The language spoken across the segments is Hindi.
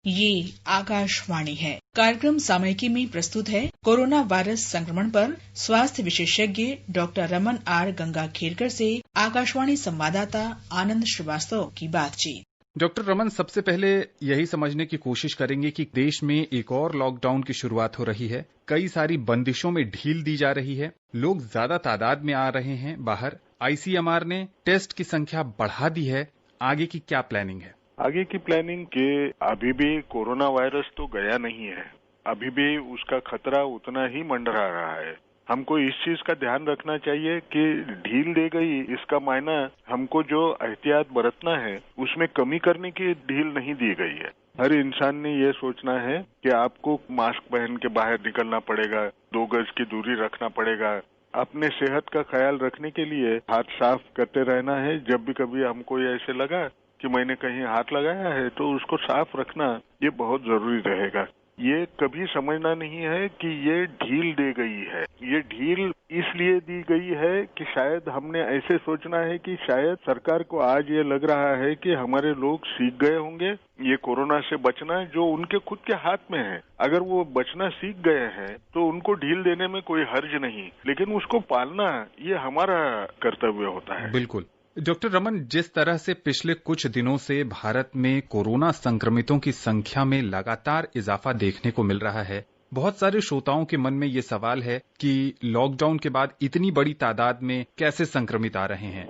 ये आकाशवाणी है। कार्यक्रम सामयिकी में प्रस्तुत है कोरोना वायरस संक्रमण पर स्वास्थ्य विशेषज्ञ डॉक्टर रमन आर गंगाखेडकर से आकाशवाणी संवाददाता आनंद श्रीवास्तव की बातचीत। डॉक्टर रमन, सबसे पहले यही समझने की कोशिश करेंगे कि देश में एक और लॉकडाउन की शुरुआत हो रही है। कई सारी बंदिशों में ढील दी जा रही है। लोग ज्यादा तादाद में आ रहे हैं बाहर। आईसीएमआर ने टेस्ट की संख्या बढ़ा दी है। आगे की क्या प्लानिंग है? आगे की प्लानिंग के अभी भी कोरोना वायरस तो गया नहीं है। अभी भी उसका खतरा उतना ही मंडरा रहा है। हमको इस चीज का ध्यान रखना चाहिए कि ढील दे गई इसका मायना हमको जो एहतियात बरतना है उसमें कमी करने की ढील नहीं दी गई है। हर इंसान ने ये सोचना है कि आपको मास्क पहन के बाहर निकलना पड़ेगा, 2 गज की दूरी रखना पड़ेगा। अपने सेहत का ख्याल रखने के लिए हाथ साफ करते रहना है। जब भी कभी हमको ये ऐसे लगा कि मैंने कहीं हाथ लगाया है तो उसको साफ रखना ये बहुत जरूरी रहेगा। ये कभी समझना नहीं है कि ये ढील दे गई है। ये ढील इसलिए दी गई है कि शायद हमने ऐसे सोचना है कि शायद सरकार को आज ये लग रहा है कि हमारे लोग सीख गए होंगे ये कोरोना से बचना जो उनके खुद के हाथ में है। अगर वो बचना सीख गए हैं तो उनको ढील देने में कोई हर्ज नहीं, लेकिन उसको पालना ये हमारा कर्तव्य होता है। बिल्कुल। डॉक्टर रमन, जिस तरह से पिछले कुछ दिनों से भारत में कोरोना संक्रमितों की संख्या में लगातार इजाफा देखने को मिल रहा है, बहुत सारे श्रोताओं के मन में ये सवाल है कि लॉकडाउन के बाद इतनी बड़ी तादाद में कैसे संक्रमित आ रहे हैं।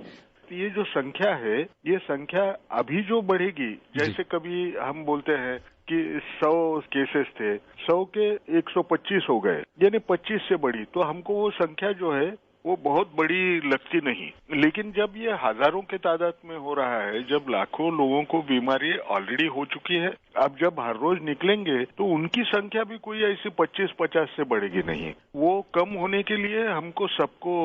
ये जो संख्या है, ये संख्या अभी जो बढ़ेगी, जैसे कभी हम बोलते हैं कि 100 केसेस थे, 100 के 125 हो गए, यानी 25 से बढ़ी, तो हमको वो संख्या जो है वो बहुत बड़ी लगती नहीं। लेकिन जब ये हजारों के तादाद में हो रहा है, जब लाखों लोगों को बीमारी ऑलरेडी हो चुकी है, अब जब हर रोज निकलेंगे तो उनकी संख्या भी कोई ऐसी 25-50 से बढ़ेगी नहीं। वो कम होने के लिए हमको सबको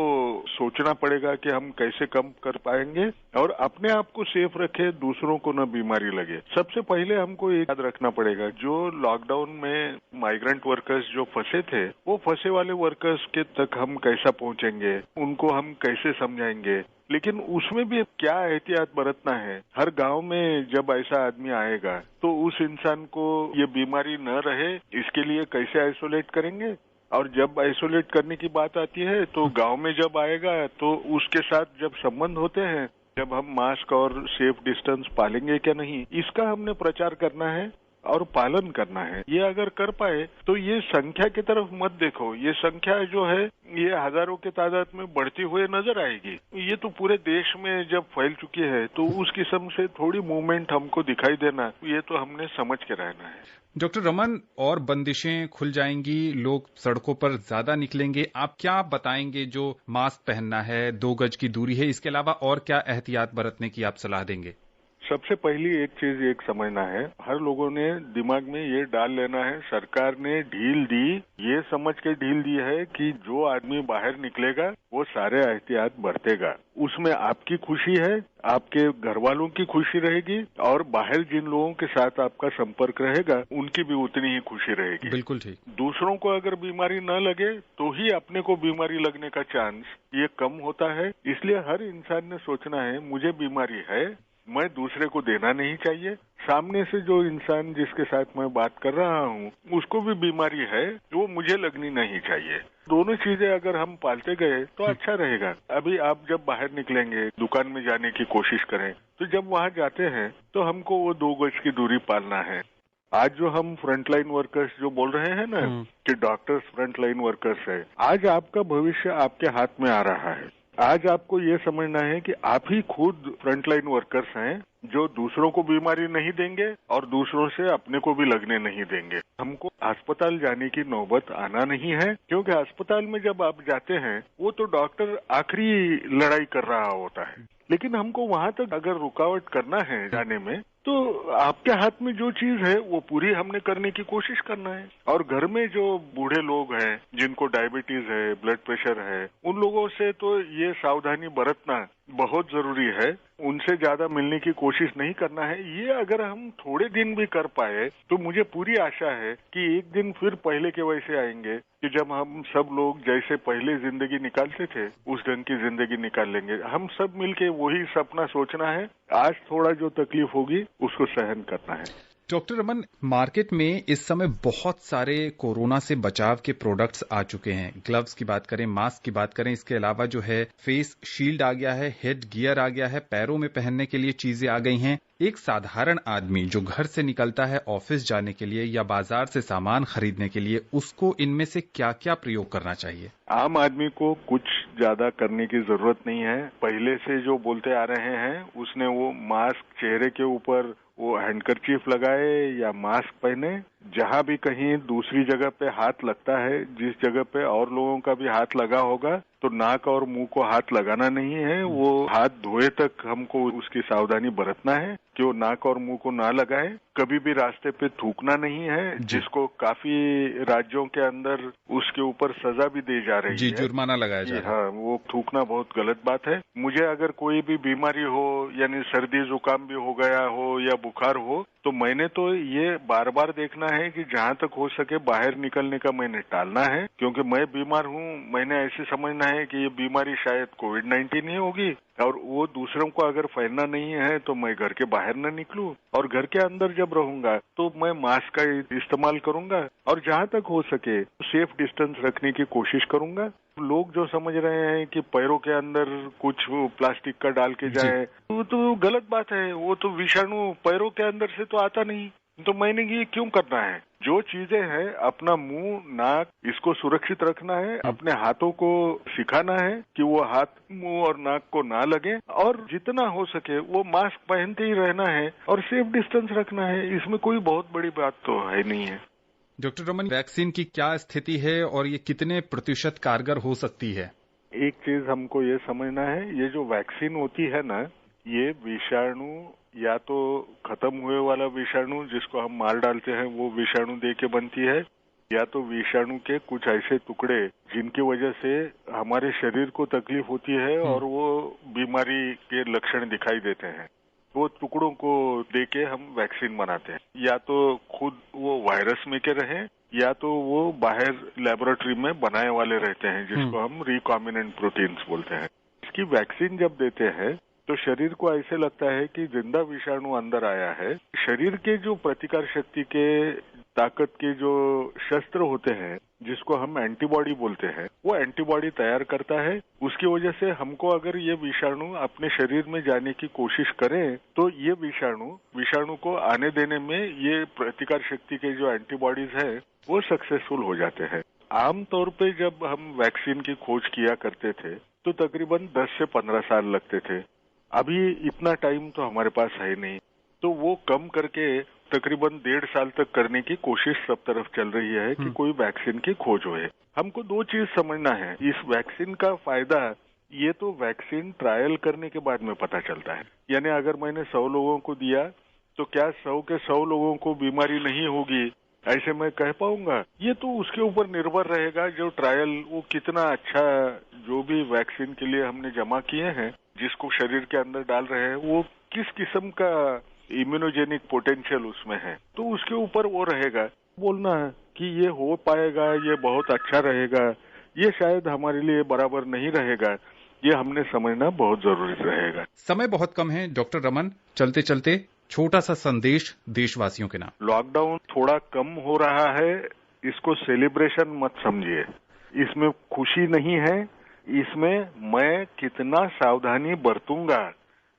सोचना पड़ेगा कि हम कैसे कम कर पाएंगे और अपने आप को सेफ रखे, दूसरों को न बीमारी लगे। सबसे पहले हमको एक याद रखना पड़ेगा, जो लॉकडाउन में माइग्रेंट वर्कर्स जो फंसे थे, वो फंसे वाले वर्कर्स के तक हम कैसा पहुंचेंगे, उनको हम कैसे समझाएंगे, लेकिन उसमें भी क्या एहतियात बरतना है। हर गांव में जब ऐसा आदमी आएगा तो उस इंसान को ये बीमारी न रहे इसके लिए कैसे आइसोलेट करेंगे, और जब आइसोलेट करने की बात आती है तो गांव में जब आएगा तो उसके साथ जब संबंध होते हैं, जब हम मास्क और सेफ डिस्टेंस पालेंगे क्या नहीं, इसका हमने प्रचार करना है और पालन करना है। ये अगर कर पाए तो ये संख्या की तरफ मत देखो। ये संख्या जो है ये हजारों के तादाद में बढ़ती हुए नजर आएगी। ये तो पूरे देश में जब फैल चुकी है तो उस किस्म से थोड़ी मूवमेंट हमको दिखाई देना, ये तो हमने समझ के रहना है। डॉक्टर रमन, और बंदिशें खुल जाएंगी, लोग सड़कों पर ज्यादा निकलेंगे, आप क्या बताएंगे? जो मास्क पहनना है, 2 गज की दूरी है, इसके अलावा और क्या एहतियात बरतने की आप सलाह देंगे? सबसे पहली एक चीज एक समझना है, हर लोगों ने दिमाग में ये डाल लेना है, सरकार ने ढील दी, ये समझ के ढील दी है कि जो आदमी बाहर निकलेगा वो सारे एहतियात बरतेगा। उसमें आपकी खुशी है, आपके घर वालों की खुशी रहेगी, और बाहर जिन लोगों के साथ आपका संपर्क रहेगा उनकी भी उतनी ही खुशी रहेगी। बिल्कुल ठीक। दूसरों को अगर बीमारी न लगे तो ही अपने को बीमारी लगने का चांस ये कम होता है। इसलिए हर इंसान ने सोचना है मुझे बीमारी है, मैं दूसरे को देना नहीं चाहिए। सामने से जो इंसान जिसके साथ मैं बात कर रहा हूँ उसको भी बीमारी है, वो मुझे लगनी नहीं चाहिए। दोनों चीजें अगर हम पालते गए तो अच्छा रहेगा। अभी आप जब बाहर निकलेंगे, दुकान में जाने की कोशिश करें, तो जब वहाँ जाते हैं तो हमको वो 2 गज की दूरी पालना है। आज जो हम फ्रंटलाइन वर्कर्स जो बोल रहे हैं ना कि डॉक्टर्स फ्रंटलाइन वर्कर्स है, आज आपका भविष्य आपके हाथ में आ रहा है। आज आपको ये समझना है कि आप ही खुद फ्रंटलाइन वर्कर्स हैं जो दूसरों को बीमारी नहीं देंगे और दूसरों से अपने को भी लगने नहीं देंगे। हमको अस्पताल जाने की नौबत आना नहीं है, क्योंकि अस्पताल में जब आप जाते हैं वो तो डॉक्टर आखिरी लड़ाई कर रहा होता है, लेकिन हमको वहां तक अगर रुकावट करना है जाने में तो आपके हाथ में जो चीज है वो पूरी हमने करने की कोशिश करना है। और घर में जो बूढ़े लोग हैं जिनको डायबिटीज है, ब्लड प्रेशर है, उन लोगों से तो ये सावधानी बरतना बहुत जरूरी है। उनसे ज्यादा मिलने की कोशिश नहीं करना है। ये अगर हम थोड़े दिन भी कर पाए तो मुझे पूरी आशा है कि एक दिन फिर पहले के वैसे आएंगे कि जब हम सब लोग जैसे पहले जिंदगी निकालते थे उस ढंग की जिंदगी निकाल लेंगे। हम सब मिलके वही सपना सोचना है। आज थोड़ा जो तकलीफ होगी उसको सहन करना है। डॉक्टर रमन, मार्केट में इस समय बहुत सारे कोरोना से बचाव के प्रोडक्ट्स आ चुके हैं। ग्लव्स की बात करें, मास्क की बात करें, इसके अलावा जो है फेस शील्ड आ गया है, हेड गियर आ गया है, पैरों में पहनने के लिए चीजें आ गई हैं। एक साधारण आदमी जो घर से निकलता है ऑफिस जाने के लिए या बाजार से सामान खरीदने के लिए, उसको इनमें से क्या क्या प्रयोग करना चाहिए? आम आदमी को कुछ ज्यादा करने की जरूरत नहीं है। पहले से जो बोलते आ रहे हैं उसने वो मास्क चेहरे के ऊपर वो हैंडकरचीफ लगाए या मास्क पहने। जहां भी कहीं दूसरी जगह पे हाथ लगता है, जिस जगह पे और लोगों का भी हाथ लगा होगा, तो नाक और मुंह को हाथ लगाना नहीं है। वो हाथ धोए तक हमको उसकी सावधानी बरतना है कि वो नाक और मुंह को ना लगाए। कभी भी रास्ते पे थूकना नहीं है, जिसको काफी राज्यों के अंदर उसके ऊपर सजा भी दी जा रही है। जुर्माना लगाया जा रहा है। हाँ, वो थूकना बहुत गलत बात है। मुझे अगर कोई भी बीमारी हो, यानी सर्दी जुकाम भी हो गया हो या बुखार हो, तो मैंने तो ये बार बार देखना है कि जहां तक हो सके बाहर निकलने का मैंने टालना है, क्योंकि मैं बीमार हूँ। मैंने ऐसे समझना है कि ये बीमारी शायद कोविड-19 ही होगी, और वो दूसरों को अगर फैलना नहीं है तो मैं घर के बाहर न निकलूं, और घर के अंदर जब रहूंगा तो मैं मास्क का इस्तेमाल करूंगा, और जहां तक हो सके सेफ डिस्टेंस रखने की कोशिश करूंगा। लोग जो समझ रहे हैं कि पैरों के अंदर कुछ प्लास्टिक का डाल के जाए, तो गलत बात है। वो तो विषाणु पैरों के अंदर से तो आता नहीं, तो मैंने ये क्यों करना है? जो चीजें हैं, अपना मुंह नाक इसको सुरक्षित रखना है। अपने हाथों को सिखाना है कि वो हाथ मुंह और नाक को ना लगे, और जितना हो सके वो मास्क पहनते ही रहना है और सेफ डिस्टेंस रखना है। इसमें कोई बहुत बड़ी बात तो है नहीं है। डॉक्टर रमन, वैक्सीन की क्या स्थिति है और ये कितने प्रतिशत कारगर हो सकती है? एक चीज हमको ये समझना है, ये जो वैक्सीन होती है ना, ये विषाणु या तो खत्म हुए वाला विषाणु जिसको हम मार डालते हैं वो विषाणु दे के बनती है, या तो विषाणु के कुछ ऐसे टुकड़े जिनकी वजह से हमारे शरीर को तकलीफ होती है और वो बीमारी के लक्षण दिखाई देते हैं, वो टुकड़ों को देके हम वैक्सीन बनाते हैं। या तो खुद वो वायरस में के रहे, या तो वो बाहर लेबोरेटरी में बनाए वाले रहते हैं, जिसको हम रिकॉम्बिनेंट प्रोटीन्स बोलते हैं। इसकी वैक्सीन जब देते हैं तो शरीर को ऐसे लगता है कि जिंदा विषाणु अंदर आया है। शरीर के जो प्रतिकार शक्ति के ताकत के जो शस्त्र होते हैं, जिसको हम एंटीबॉडी बोलते हैं, वो एंटीबॉडी तैयार करता है। उसकी वजह से हमको अगर ये विषाणु अपने शरीर में जाने की कोशिश करें तो ये विषाणु को आने देने में ये प्रतिकार शक्ति के जो एंटीबॉडीज है वो सक्सेसफुल हो जाते हैं। आमतौर पे जब हम वैक्सीन की खोज किया करते थे तो तकरीबन 10 से 15 साल लगते थे। अभी इतना टाइम तो हमारे पास है नहीं, तो वो कम करके तकरीबन 1.5 साल तक करने की कोशिश सब तरफ चल रही है कि कोई वैक्सीन की खोज हो। हमको दो चीज समझना है। इस वैक्सीन का फायदा ये तो वैक्सीन ट्रायल करने के बाद में पता चलता है। यानी अगर मैंने 100 लोगों को दिया तो क्या 100 के 100 लोगों को बीमारी नहीं होगी, ऐसे मैं कह पाऊंगा? ये तो उसके ऊपर निर्भर रहेगा जो ट्रायल वो कितना अच्छा, जो भी वैक्सीन के लिए हमने जमा किए हैं, जिसको शरीर के अंदर डाल रहे हैं, वो किस किस्म का इम्यूनोजेनिक पोटेंशियल उसमें है, तो उसके ऊपर वो रहेगा। बोलना है कि ये हो पाएगा, ये बहुत अच्छा रहेगा, ये शायद हमारे लिए बराबर नहीं रहेगा। ये हमने समझना बहुत जरूरी रहेगा। समय बहुत कम है डॉक्टर रमन, चलते चलते छोटा सा संदेश देशवासियों के नाम। लॉकडाउन थोड़ा कम हो रहा है, इसको सेलिब्रेशन मत समझिए। इसमें खुशी नहीं है, इसमें मैं कितना सावधानी बरतूंगा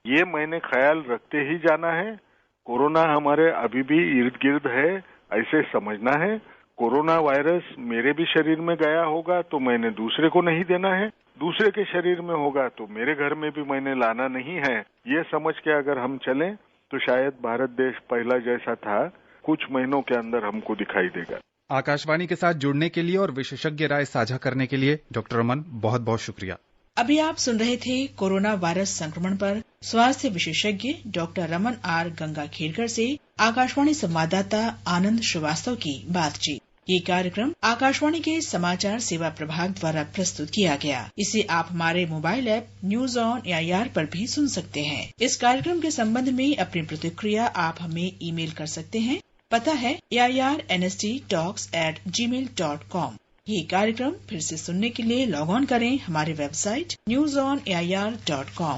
ये मैंने ख्याल रखते ही जाना है। कोरोना हमारे अभी भी इर्द गिर्द है, ऐसे समझना है। कोरोना वायरस मेरे भी शरीर में गया होगा तो मैंने दूसरे को नहीं देना है, दूसरे के शरीर में होगा तो मेरे घर में भी मैंने लाना नहीं है। ये समझ के अगर हम चलें तो शायद भारत देश पहला जैसा था कुछ महीनों के अंदर हमको दिखाई देगा। आकाशवाणी के साथ जुड़ने के लिए और विशेषज्ञ राय साझा करने के लिए डॉक्टर रमन बहुत बहुत शुक्रिया। अभी आप सुन रहे थे कोरोना वायरस संक्रमण पर स्वास्थ्य विशेषज्ञ डॉक्टर रमन आर गंगाखेड़कर से आकाशवाणी संवाददाता आनंद श्रीवास्तव की बातचीत। ये कार्यक्रम आकाशवाणी के समाचार सेवा प्रभाग द्वारा प्रस्तुत किया गया। इसे आप हमारे mobile app news on AIR पर भी सुन सकते हैं। इस कार्यक्रम के संबंध में अपनी प्रतिक्रिया आप हमें ईमेल कर सकते हैं। पता है AIRNSTtalks@gmail.com। ये कार्यक्रम फिर से सुनने के लिए लॉग ऑन करें हमारे वेबसाइट newsonair.com।